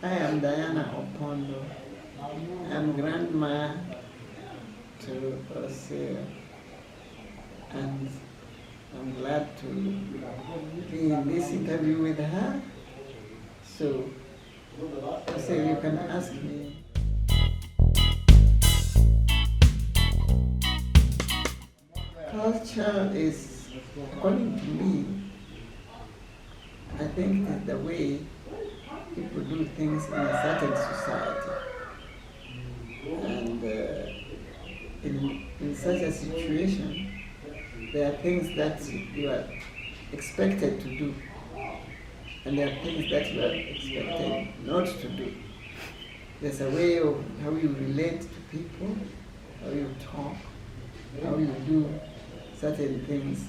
I am Diana Opondo. I'm grandma to Osir, and I'm glad to be in this interview with her. So, Osir, you can ask me. Culture is, according to me, I think that the way people do things in a certain society. And in such a situation, there are things that you are expected to do, and there are things that you are expected not to do. There's a way of how you relate to people, how you talk, how you do certain things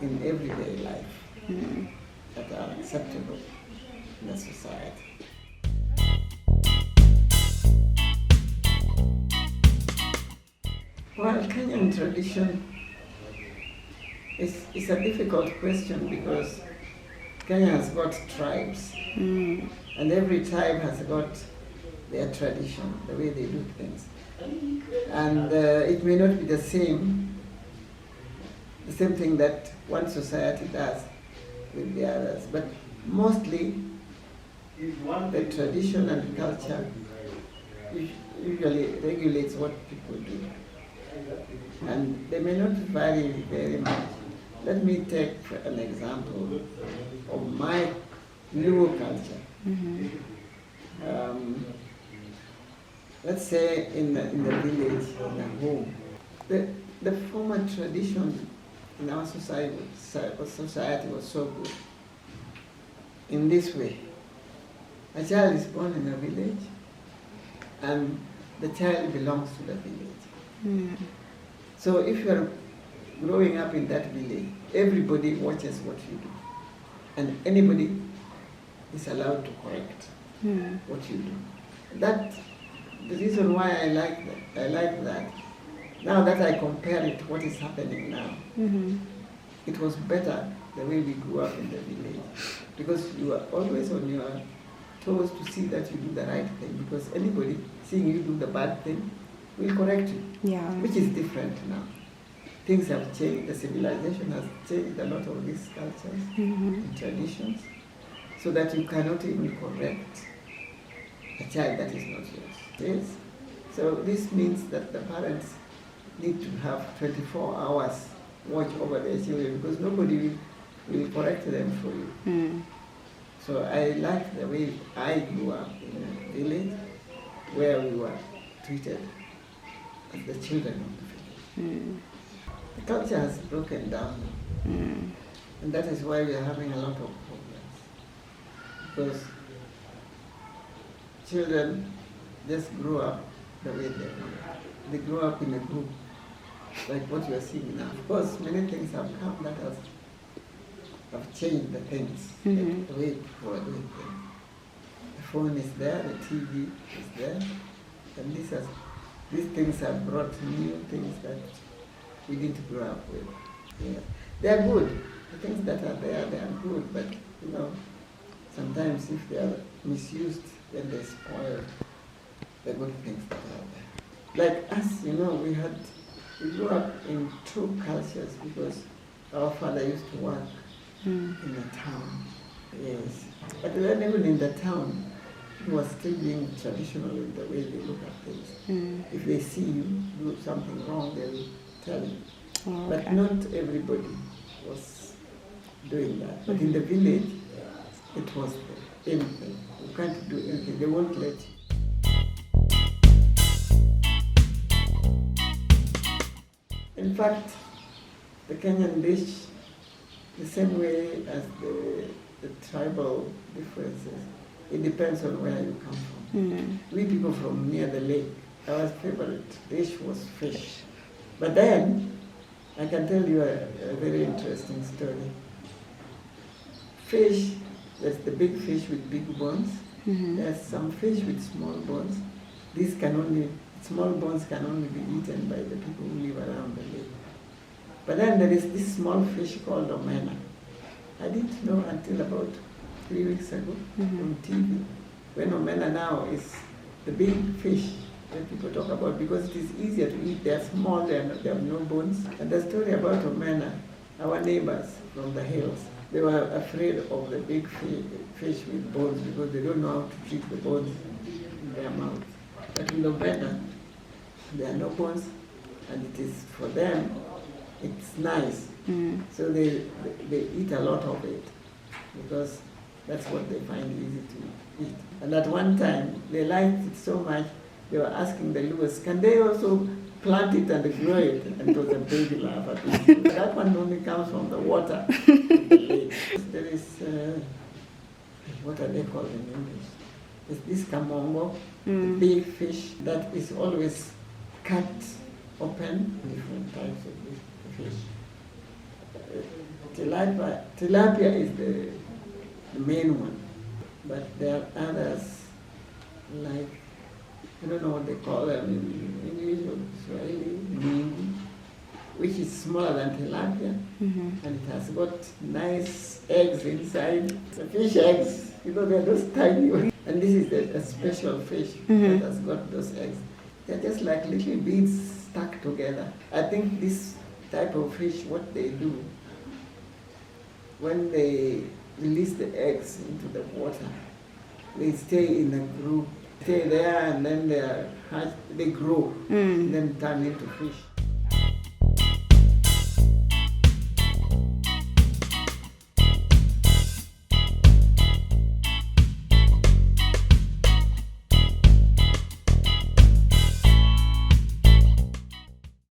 in everyday life that are acceptable in a society. Well, Kenyan tradition is a difficult question because Kenya has got tribes, and every tribe has got their tradition, the way they do things. And it may not be the same thing that one society does with the others, but mostly the tradition and culture usually regulates what people do. And they may not vary very much. Let me take an example of my Luo culture. Let's say in the village, in the home, the former tradition in our society was so good. In this way, a child is born in a village, and the child belongs to the village. So if you are growing up in that village, everybody watches what you do, and anybody is allowed to correct what you do. That's the reason why I like that. Now that I compare it to what is happening now, it was better the way we grew up in the village, because you are always on your toes to see that you do the right thing, because anybody seeing you do the bad thing will correct you, which is different now. Things have changed, the civilization has changed a lot of these cultures and traditions, so that you cannot even correct a child that is not yours. Yes? So this means that the parents need to have 24 hours watch over their children, because nobody will correct them for you. So I like the way I grew up in a village where we were treated as the children of the village. The culture has broken down, and that is why we are having a lot of problems, because children just grow up the way they grow. They grow up in a group, like what you are seeing now. Of course, many things have come that have changed the things, like the way people are doing things. The phone is there, the TV is there, and these things have brought new things that we didn't grow up with. Yeah. They are good. The things that are there, they are good, but sometimes if they are misused, then they spoil the good things that are there. Like us, we grew up in two cultures, because our father used to work in a town. Yes. But then even in the town, he was still being traditional in the way they look at things. If they see you do something wrong, they will tell you. But not everybody was doing that. But in the village, it was anything. You can't do anything. They won't let you. In fact, the Kenyan dish, the same way as the tribal differences, it depends on where you come from. We people from near the lake, our favorite dish was fish. But then, I can tell you a very interesting story. Fish, there's the big fish with big bones. There's some fish with small bones. Small bones can only be eaten by the people who live around the lake. But then there is this small fish called omena. I didn't know until about 3 weeks ago on TV. When omena now is the big fish that people talk about because it is easier to eat. They are small, they have no bones. And the story about omena, our neighbors from the hills, they were afraid of the big fish with bones because they don't know how to treat the bones in their mouth. But with omena, there are no bones, and it is for them, it's nice. So they eat a lot of it because that's what they find easy to eat. And at one time, they liked it so much, they were asking the Lewis, can they also plant it and grow it? And it was a big laugh at it. That one only comes from the water of the lake. There is, what are they called in English? It's this kamongo, the big fish that is always cut open, different types of this fish. Tilapia is the main one, but there are others like, I don't know what they call them in English or Swahili, mingu, which is smaller than tilapia, and it has got nice eggs inside. The fish eggs, they're those tiny ones. And this is a special fish that has got those eggs. They're just like little beads stuck together. I think this type of fish, what they do, when they release the eggs into the water, they stay in a group, stay there, and then they grow, and then turn into fish.